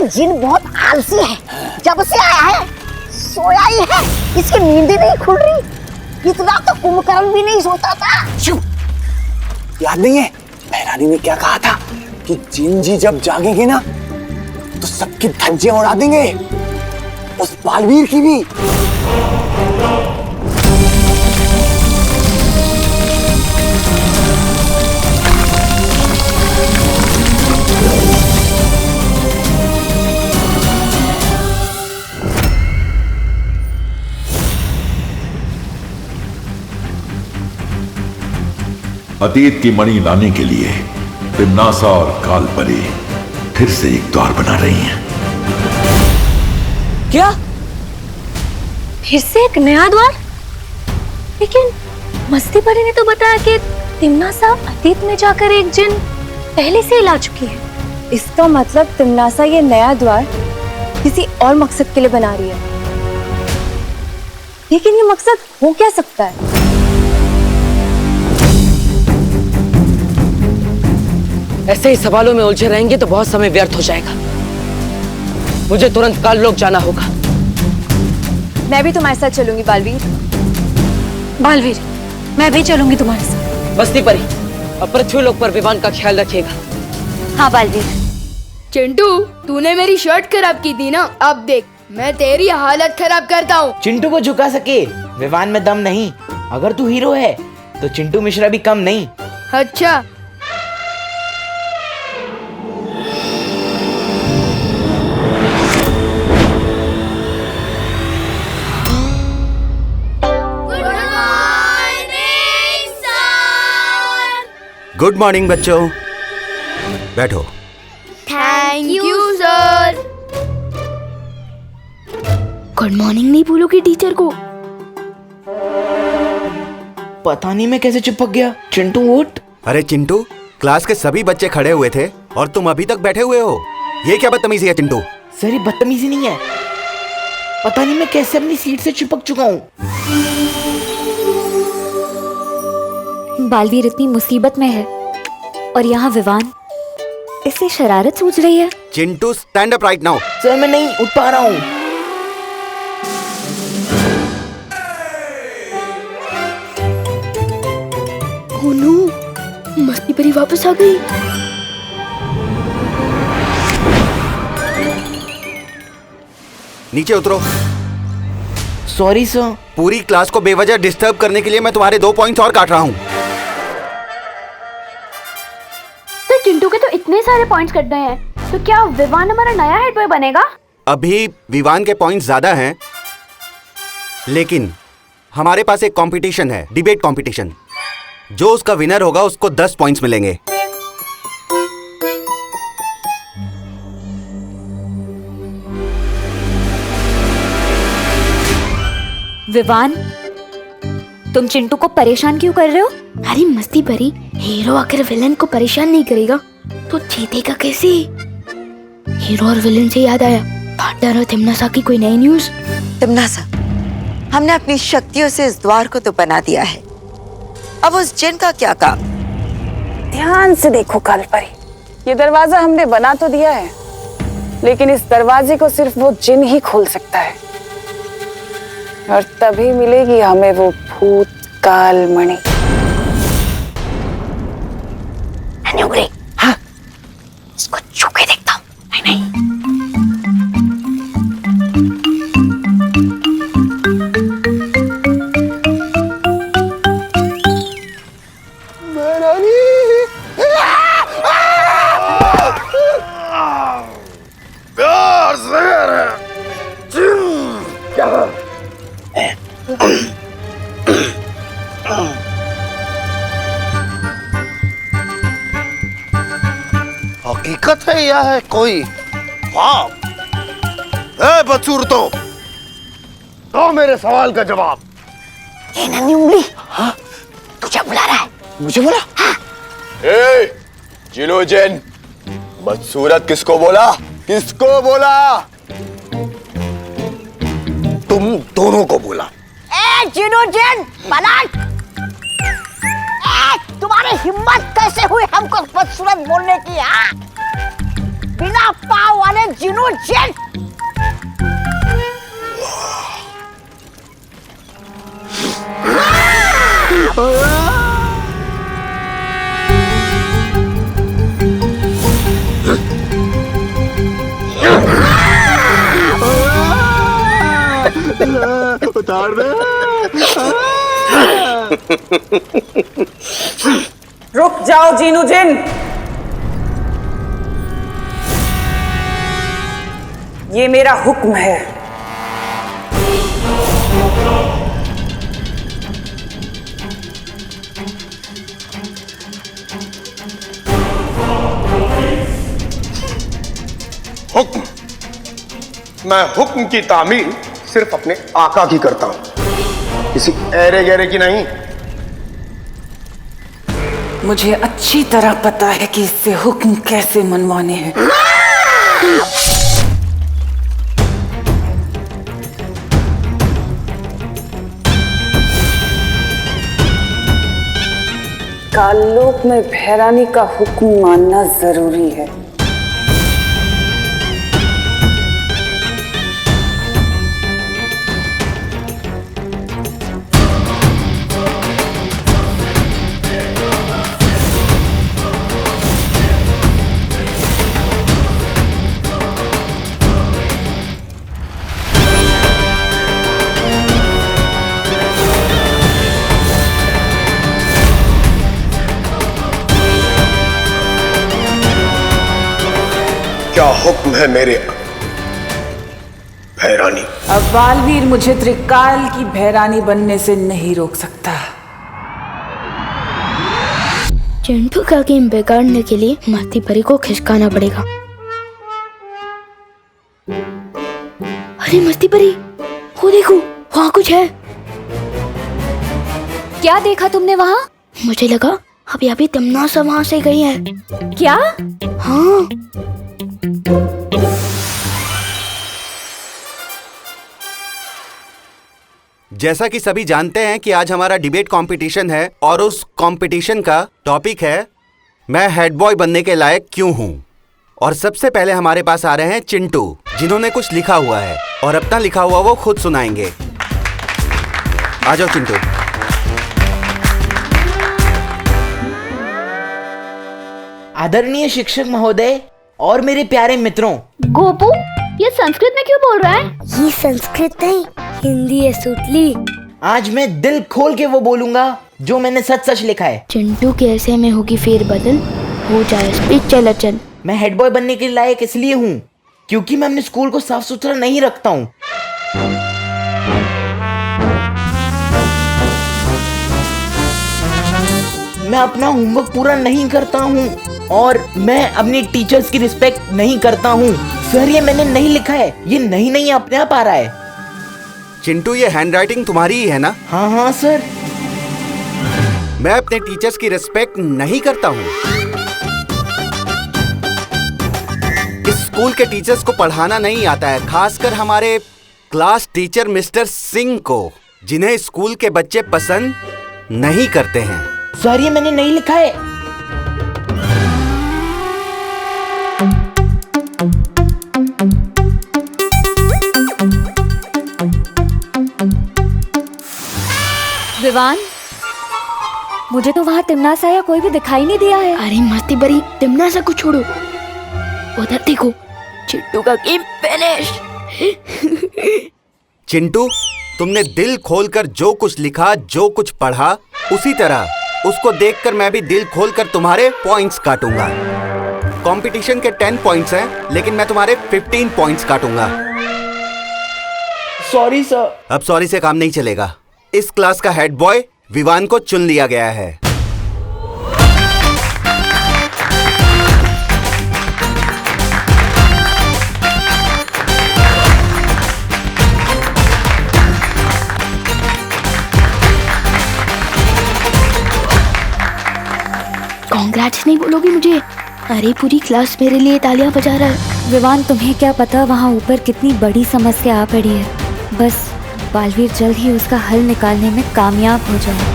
जिन बहुत आलसी है, जब से आया है सोया ही है, इसकी नींद ही नहीं खुल रही। इतना तो कुंभकर्ण भी नहीं सोता था। चुप, याद नहीं है महारानी ने क्या कहा था कि जिन जी जब जागेंगे ना तो सबकी धज्जियां उड़ा देंगे, उस बालवीर की भी। अतीत की मणि लाने के लिए तिम्नासा और कालपरी फिर से एक द्वार बना रही हैं। क्या? फिर से एक नया द्वार? लेकिन मस्ती परी ने तो बताया कि तिम्नासा अतीत में जाकर एक जिन पहले से ही ला चुकी है। इसका मतलब तिम्नासा ये नया द्वार किसी और मकसद के लिए बना रही है। लेकिन ये मकसद हो क्या सकता है? ऐसे ही सवालों में उलझे रहेंगे तो बहुत समय व्यर्थ हो जाएगा। मुझे तुरंत काललोक जाना होगा। मैं भी तुम्हारे साथ चलूंगी बालवीर। बालवीर, मैं भी चलूंगी तुम्हारे साथ। मस्ती परी, अब पृथ्वीलोक पर विमान का ख्याल रखिएगा। हाँ बालवीर। चिंटू, तूने मेरी शर्ट खराब की थी ना, अब देख मैं तेरी हालत खराब करता हूँ। चिंटू को झुका सके विमान में दम नहीं। अगर तू हीरो है तो चिंटू मिश्रा भी कम नहीं। अच्छा, गुड मॉर्निंग बच्चों, बैठो। Thank you sir. Good morning नहीं बोलोगे टीचर को? पता नहीं मैं कैसे चिपक गया। चिंटू उठ। अरे चिंटू, क्लास के सभी बच्चे खड़े हुए थे और तुम अभी तक बैठे हुए हो। ये क्या बदतमीजी है चिंटू? सर ये बदतमीजी नहीं है, पता नहीं मैं कैसे अपनी सीट से चिपक चुका हूँ। बालवीर इतनी मुसीबत में है और यहाँ विवान इससे शरारत सूझ रही है। Chintu stand up right now. Sir मैं नहीं उठ पा रहा हूँ। ओह नो, मस्ती परी वापस आ गई। नीचे उतरो। Sorry sir. पूरी क्लास को बेवजह डिस्टर्ब करने के लिए मैं तुम्हारे 2 पॉइंट्स और काट रहा हूँ। तो चिंटू के तो इतने सारे पॉइंट्स कट गए हैं, तो क्या विवान हमारा नया हेड बॉय बनेगा? अभी विवान के पॉइंट्स ज्यादा हैं, लेकिन हमारे पास एक कंपटीशन है, डिबेट कंपटीशन। जो उसका विनर होगा उसको 10 पॉइंट्स मिलेंगे। विवान, तुम चिंटू को परेशान क्यों कर रहे हो? अरे मस्ती परी, हीरो आकर विलन को परेशान नहीं करेगा तो जीतेगा कैसे? हीरो और विलन से याद आया, पार्टनर और तिम्नासा की कोई नई न्यूज? तिम्नासा, हमने अपनी शक्तियों से इस द्वार को तो बना दिया है, अब उस जिन का क्या काम? ध्यान से देखो कालपरी, ये दरवाजा हमने बना तो दिया है, लेकिन इस दरवाजे को सिर्फ वो जिन ही खोल सकता है, और तभी मिलेगी हमें वो भूत काल मणि। हाँ, इसको छू के देखता हूँ। नहीं हकीकत है या है कोई ख्वाब? बदसूरतो, दो मेरे सवाल का जवाब। ये नन्ही उंगली, हाँ? तुझे बुला रहा है। मुझे बोला? हाँ। जिनो जिन, बदसूरत किसको बोला? किसको बोला? तुम दोनों को बोला। जिनो जिन, पलट! तुम्हारी हिम्मत कैसे हुई हमको बदसूरत बोलने की? हाँ? बिना पाव वाले जिनो जिन। उतार दे। रुक जाओ जीनू जिन। ये मेरा हुक्म है। हुक्म? मैं हुक्म की तामील सिर्फ अपने आका की करता हूं, किसी ऐरे गहरे की नहीं। मुझे अच्छी तरह पता है कि इससे हुक्म कैसे मनवाने हैं। काललोक में भैरानी का हुक्म मानना जरूरी है। क्या हुक्म है मेरे भैरानी? अब बालवीर मुझे त्रिकाल की भैरानी बनने से नहीं रोक सकता। चिंटू का गेम बिगाड़ने के लिए मस्ती परी को खिसकाना पड़ेगा। अरे मस्ती परी, वो देखो वहाँ कुछ है। क्या देखा तुमने वहाँ? मुझे लगा अभी अभी तमन्ना वहाँ से गई है। क्या? हाँ। जैसा कि सभी जानते हैं कि आज हमारा डिबेट कंपटीशन है और उस कंपटीशन का टॉपिक है मैं हेड बॉय बनने के लायक क्यों हूं। और सबसे पहले हमारे पास आ रहे हैं चिंटू, जिन्होंने कुछ लिखा हुआ है और अपना लिखा हुआ वो खुद सुनाएंगे। आ जाओ चिंटू। आदरणीय शिक्षक महोदय और मेरे प्यारे मित्रों। गोपू, ये संस्कृत में क्यों बोल रहा है? ये संस्कृत नहीं, हिंदी है सुतली। आज मैं दिल खोल के वो बोलूंगा जो मैंने सच सच लिखा है। चिंटू के ऐसे में होगी फेर बदल, हो जाए स्पीच चल चल। मैं हेड बॉय बनने के लायक इसलिए हूँ क्योंकि मैं अपने स्कूल को साफ सुथरा नहीं रखता हूँ। मैं अपना होमवर्क पूरा नहीं करता हूँ और मैं अपनी टीचर्स की रिस्पेक्ट नहीं करता हूँ। सर ये मैंने नहीं लिखा है, ये नहीं अपने आप आ रहा है। चिंटू ये हैंडराइटिंग तुम्हारी ही है ना? हाँ हाँ सर। मैं अपने टीचर्स की रिस्पेक्ट नहीं करता हूँ। इस स्कूल के टीचर्स को पढ़ाना नहीं आता है, खासकर हमारे क्लास टीचर मिस्टर सिंह को, जिन्हें स्कूल के बच्चे पसंद नहीं करते हैं। सर ये मैंने नहीं लिखा है। विवान, मुझे तो वहाँ तिमनासा या कोई भी दिखाई नहीं दिया है। अरे मस्ती बरी, तिमनासा को छोड़ो, उधर देखो, चिंटू का गेम फिनिश। चिंटू, तुमने दिल खोलकर जो कुछ लिखा, जो कुछ पढ़ा, उसी तरह उसको देखकर मैं भी दिल खोलकर तुम्हारे पॉइंट्स काटूंगा। कंपटीशन के 10 पॉइंट्स हैं, लेकिन मैं तुम्हारे 15 पॉइंट्स काटूंगा। Sorry sir. अब सॉरी से काम नहीं चलेगा। इस क्लास का हेड बॉय विवान को चुन लिया गया है। कांग्रेट्स नहीं बोलोगी मुझे? अरे पूरी क्लास मेरे लिए तालियां बजा रहा है। विवान, तुम्हें क्या पता वहाँ ऊपर कितनी बड़ी समस्या आ पड़ी है। बस बालवीर जल्द ही उसका हल निकालने में कामयाब हो जाए।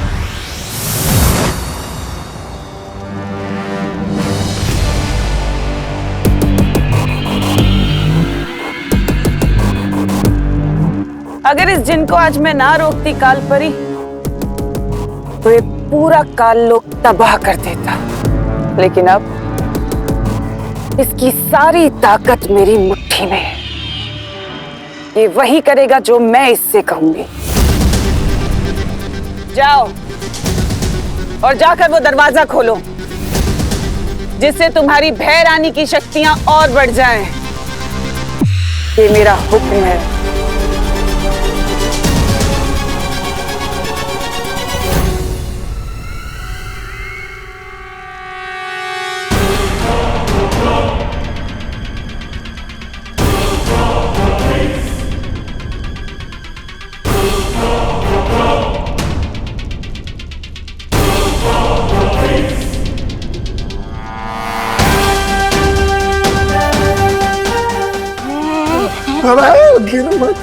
अगर इस जिन को आज मैं ना रोकती काल परी, तो ये पूरा काल लोक तबाह कर देता। लेकिन अब इसकी सारी ताकत मेरी मुट्ठी में है। ये वही करेगा जो मैं इससे कहूंगी। जाओ और जाकर वो दरवाजा खोलो, जिससे तुम्हारी भय रानी की शक्तियां और बढ़ जाएं। ये मेरा हुक्म है। गिर मत।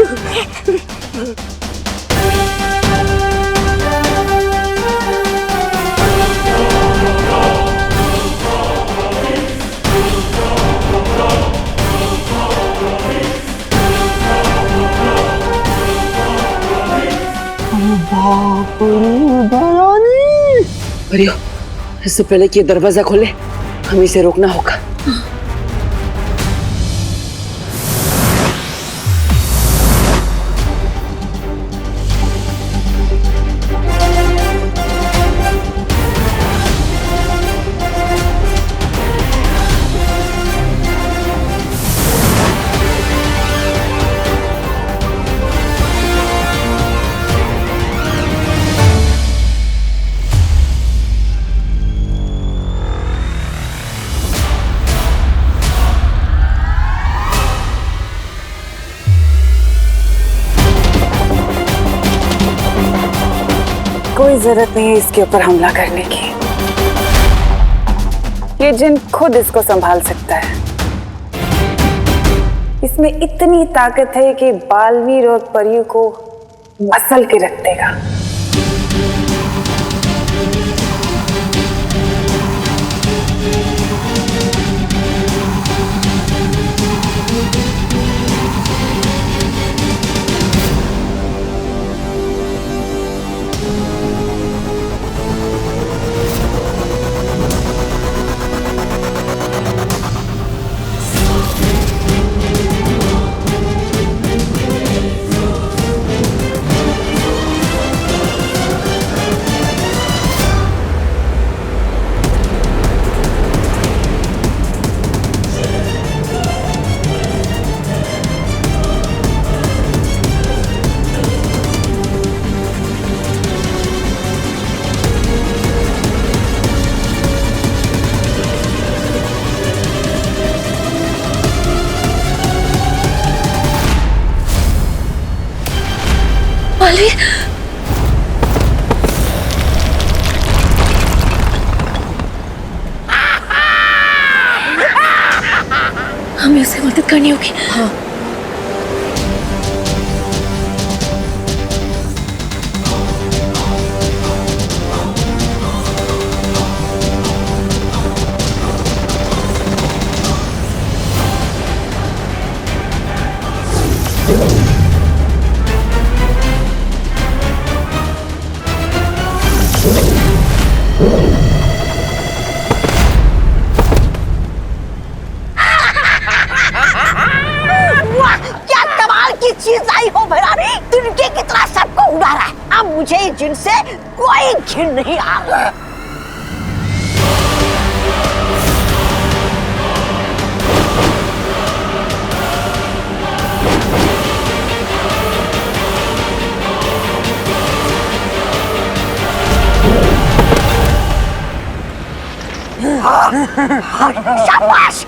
परियो, इससे पहले कि ये दरवाजा खोले, हमें इसे रोकना होगा। कोई जरूरत नहीं है इसके ऊपर हमला करने की। ये जिन खुद इसको संभाल सकता है। इसमें इतनी ताकत है कि बालवीर और परियों को मसल के रख देगा। बालवीर, हमें उसे मदद करनी होगी। हाँ। तिनके की तरह सबको उड़ा रहा है। अब मुझे जिनसे कोई घिन नहीं आ रहा। शाबाश।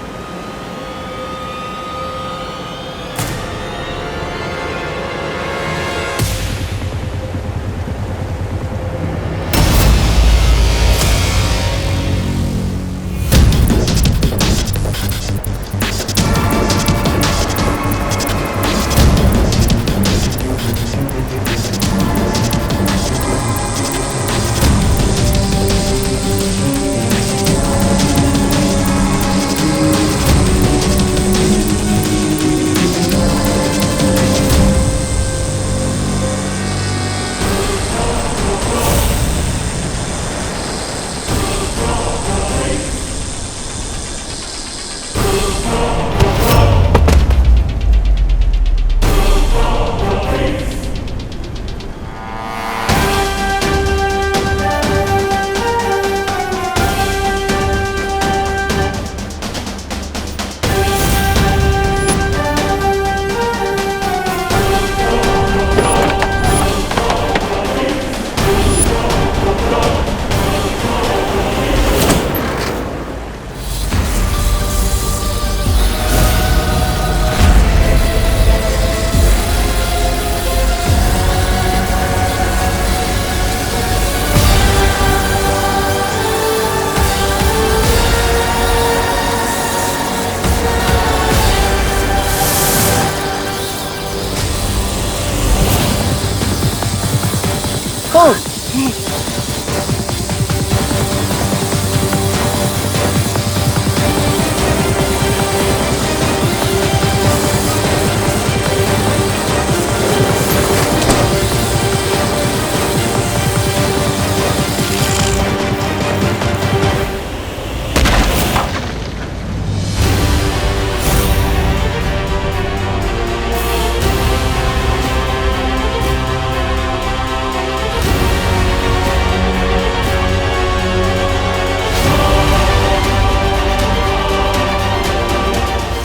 कौन?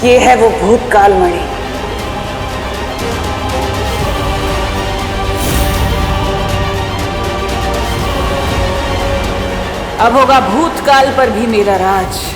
ये है वो भूतकाल मणि। अब होगा भूतकाल पर भी मेरा राज।